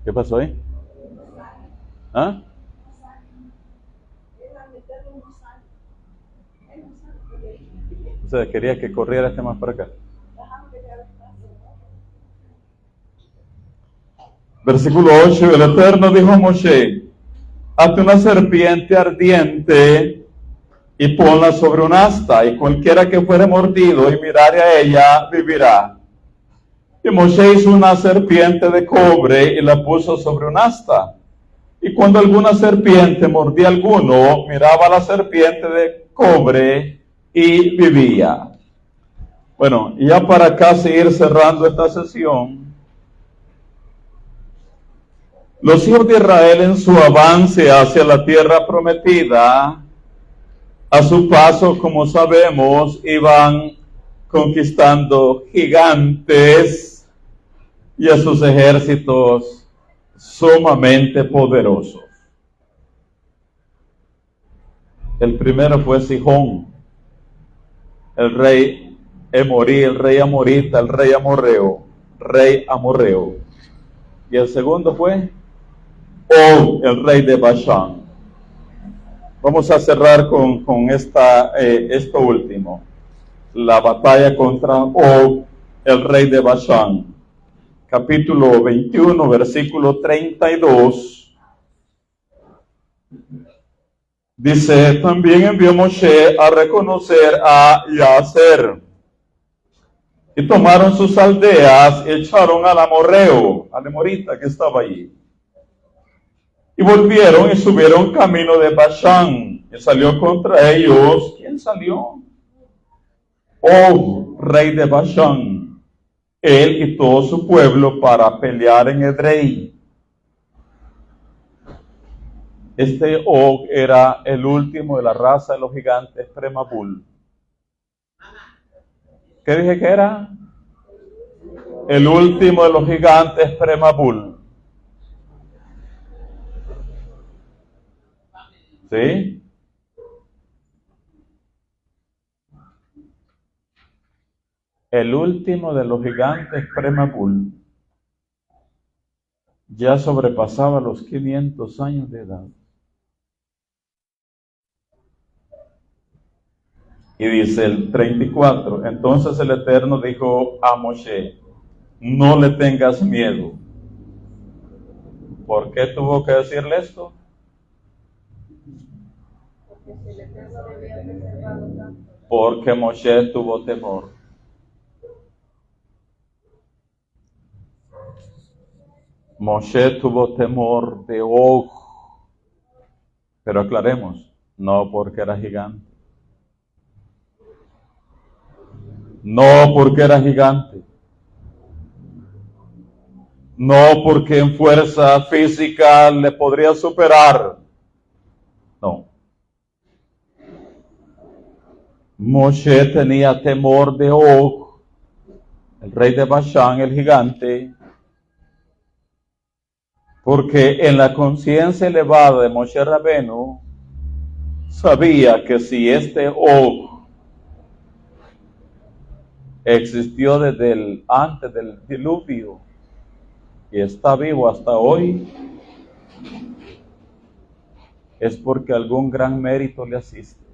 ¿Qué pasó ahí? ¿Ah? O sea, quería que corriera este más para acá. Versículo 8, el Eterno dijo a Moshe, hazte una serpiente ardiente y ponla sobre un asta, y cualquiera que fuere mordido y mirare a ella, vivirá. Y Moshe hizo una serpiente de cobre y la puso sobre un asta. Y cuando alguna serpiente mordía a alguno, miraba a la serpiente de cobre y vivía. Bueno, y ya para casi ir cerrando esta sesión, los hijos de Israel en su avance hacia la tierra prometida, a su paso, como sabemos, iban conquistando gigantes y a sus ejércitos sumamente poderosos. El primero fue Sihón, el rey Emorí, el rey Amorita, el rey Amorreo. Y el segundo fue Og, el rey de Bashán. Vamos a cerrar con esto último. La batalla contra Og, el rey de Bashán. Capítulo 21, versículo 32. Dice, también envió Moshe a reconocer a Yaser. Y tomaron sus aldeas y echaron al amorreo, al amorita que estaba allí. Y volvieron y subieron camino de Bashán. Y salió contra ellos. ¿Quién salió? Og, rey de Bashán. Él y todo su pueblo para pelear en Edrei. Este Og era el último de la raza de los gigantes Premabul. ¿Qué dije que era? El último de los gigantes Premabul. ¿Sí? El último de los gigantes Premabul. Ya sobrepasaba los 500 años de edad. Y dice el 34, entonces el Eterno dijo a Moshe, no le tengas miedo. ¿Por qué tuvo que decirle esto? Porque si el Eterno debía preservarlo tanto. Porque Moshe tuvo temor. Moshe tuvo temor de Og. Pero aclaremos, no porque era gigante. No porque era gigante. No porque en fuerza física le podría superar. No. Moshe tenía temor de Og, el rey de Bashán, el gigante, porque en la conciencia elevada de Moshe Rabenu sabía que si este Og existió desde antes del diluvio y está vivo hasta hoy, es porque algún gran mérito le asiste.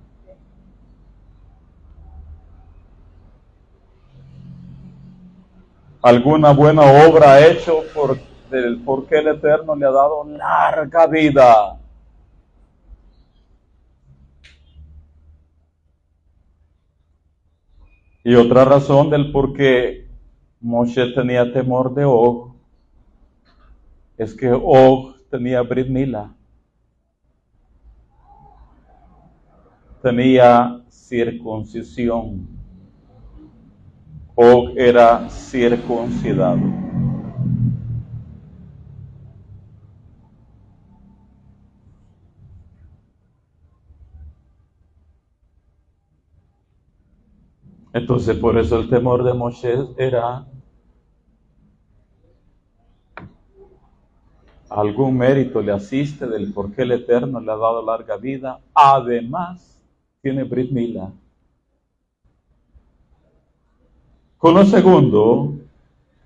Alguna buena obra ha hecho porque el Eterno le ha dado larga vida. Y otra razón del por qué Moshe tenía temor de Og es que Og tenía Brit Mila, tenía circuncisión. Og era circuncidado. Entonces, por eso el temor de Moshe era algún mérito le asiste del por qué el Eterno le ha dado larga vida. Además, tiene Brit Mila. Con lo segundo,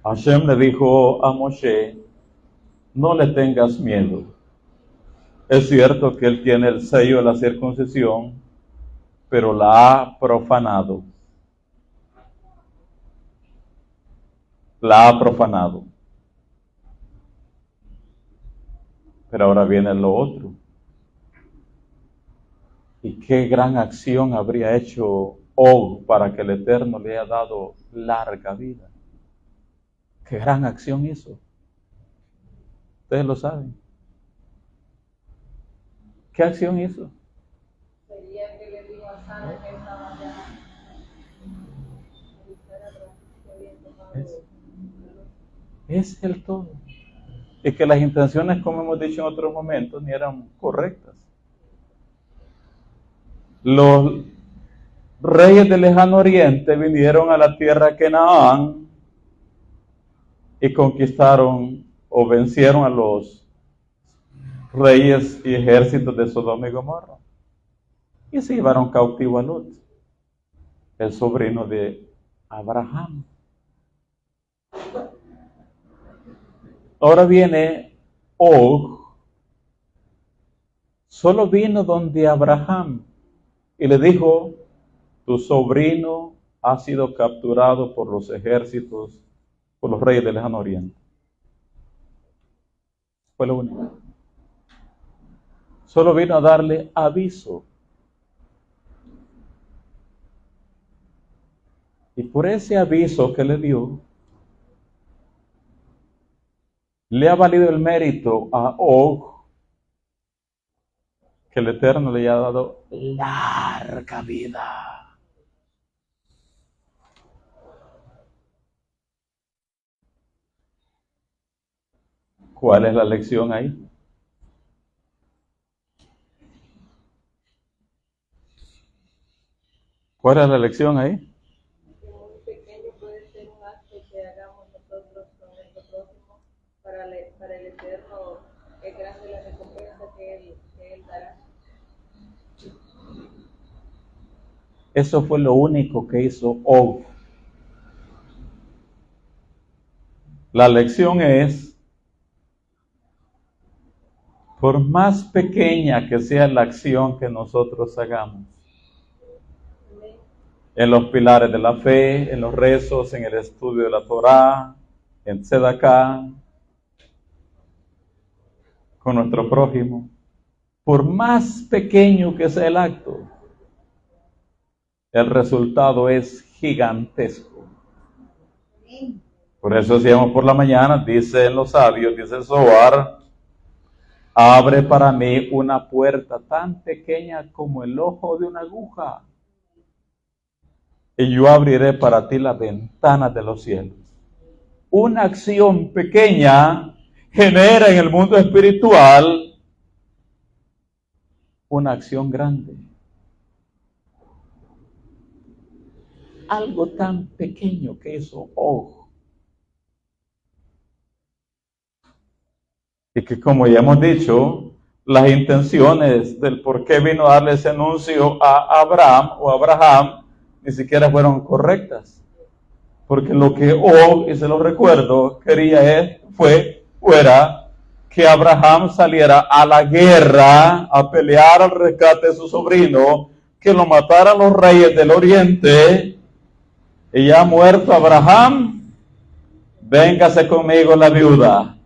Hashem le dijo a Moshe, no le tengas miedo. Es cierto que él tiene el sello de la circuncisión, pero la ha profanado. La ha profanado. Pero ahora viene lo otro. ¿Y qué gran acción habría hecho Og para que el Eterno le haya dado larga vida? ¿Qué gran acción hizo? Ustedes lo saben. ¿Qué acción hizo? Sería que le dijo a Sara que estaba ya. Es el todo. Y que las intenciones, como hemos dicho en otros momentos, ni eran correctas. Los reyes del lejano oriente vinieron a la tierra Canaán y conquistaron o vencieron a los reyes y ejércitos de Sodoma y Gomorra. Y se llevaron cautivo a Lot, el sobrino de Abraham. Ahora viene Og, solo vino donde Abraham y le dijo: tu sobrino ha sido capturado por los ejércitos, por los reyes del lejano oriente. Fue lo único. Solo vino a darle aviso. Y por ese aviso que le dio, le ha valido el mérito a Og, que el Eterno le ha dado larga vida. ¿Cuál es la lección ahí? ¿Cuál es la lección ahí? Que muy pequeño puede ser un acto que hagamos nosotros con nuestro prójimo, para el Eterno es grande la recompensa que Él dará. Eso fue lo único que hizo Og. La lección es: por más pequeña que sea la acción que nosotros hagamos, en los pilares de la fe, en los rezos, en el estudio de la Torá, en Tzedaká, con nuestro prójimo, por más pequeño que sea el acto, el resultado es gigantesco. Por eso decíamos por la mañana, dicen los sabios, dice el Zohar: abre para mí una puerta tan pequeña como el ojo de una aguja, y yo abriré para ti las ventanas de los cielos. Una acción pequeña genera en el mundo espiritual una acción grande. Algo tan pequeño que hizo Og. Y que, como ya hemos dicho, las intenciones del por qué vino a darle ese anuncio a Abraham ni siquiera fueron correctas. Porque lo que Og, y se lo recuerdo, quería fuera que Abraham saliera a la guerra a pelear al rescate de su sobrino, que lo mataran los reyes del oriente, y ya muerto Abraham, véngase conmigo la viuda.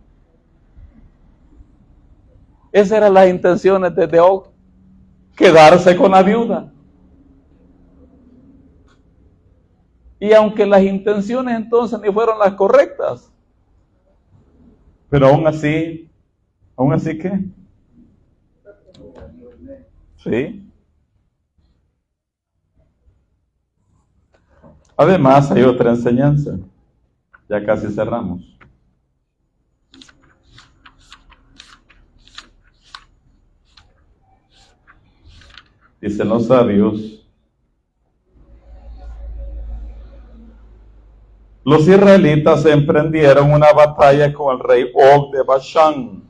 Esas eran las intenciones de Og, quedarse con la viuda. Y aunque las intenciones entonces ni fueron las correctas, pero aún así ¿qué? Sí. Además hay otra enseñanza. Ya casi cerramos. Dicen los sabios: los israelitas emprendieron una batalla con el rey Og de Bashán.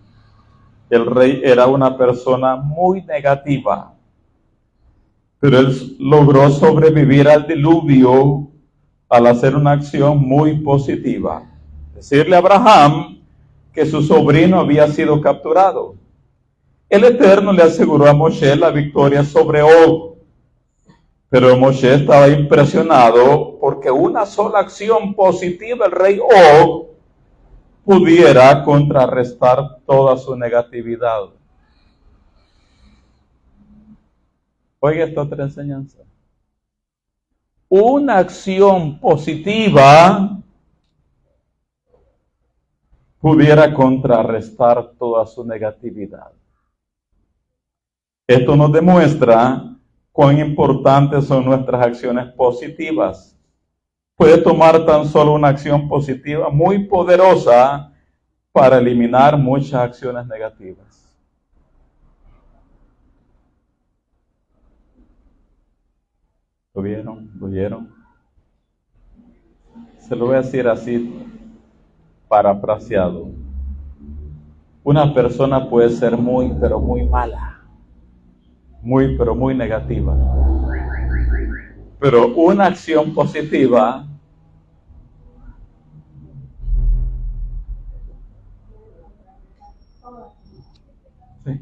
El rey era una persona muy negativa, pero él logró sobrevivir al diluvio al hacer una acción muy positiva. Decirle a Abraham que su sobrino había sido capturado. El Eterno le aseguró a Moshe la victoria sobre Og, pero Moshe estaba impresionado porque una sola acción positiva del rey Og pudiera contrarrestar toda su negatividad. Oiga esta otra enseñanza. Una acción positiva pudiera contrarrestar toda su negatividad. Esto nos demuestra cuán importantes son nuestras acciones positivas. puede tomar tan solo una acción positiva muy poderosa para eliminar muchas acciones negativas. ¿Lo vieron? ¿Lo oyeron? Se lo voy a decir así, parafraseado. Una persona puede ser muy, pero muy mala. Muy, pero muy negativa. Pero una acción positiva sí.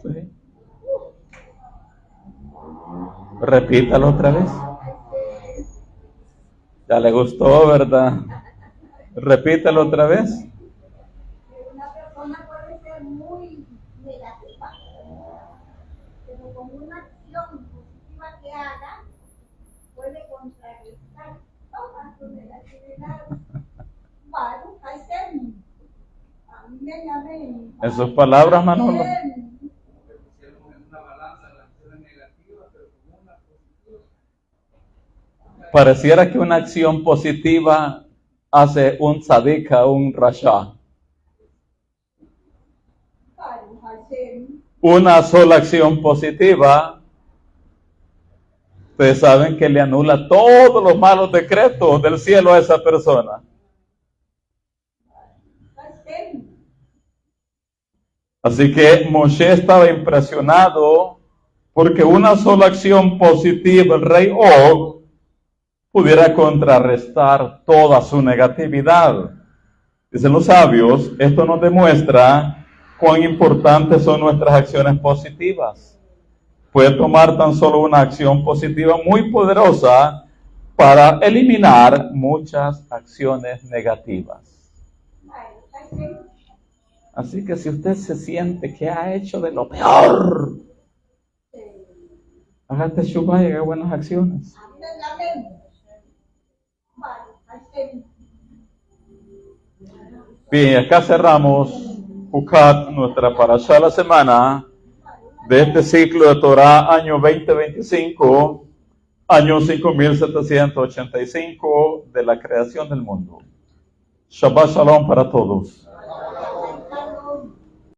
Sí. Repítalo otra vez. Ya le gustó, ¿verdad? Repítalo otra vez. Una persona puede ser muy negativa, pero con una acción positiva que haga, puede contrarrestar toda su negatividad. Bueno, amén, amén. En sus palabras, Manolo. Pareciera que una acción positiva hace un tzadik a un rasha. Una sola acción positiva, ustedes saben que le anula todos los malos decretos del cielo a esa persona. Así que Moshe estaba impresionado porque una sola acción positiva, el rey Og, pudiera contrarrestar toda su negatividad. Dicen los sabios, esto nos demuestra cuán importantes son nuestras acciones positivas. Puede tomar tan solo una acción positiva muy poderosa para eliminar muchas acciones negativas. Así que si usted se siente que ha hecho de lo peor, hágate shuvah y haga buenas acciones. Bien, acá cerramos Jucat, nuestra parashá de la semana de este ciclo de Torah, año 2025, año 5785 de la creación del mundo. Shabbat Shalom para todos.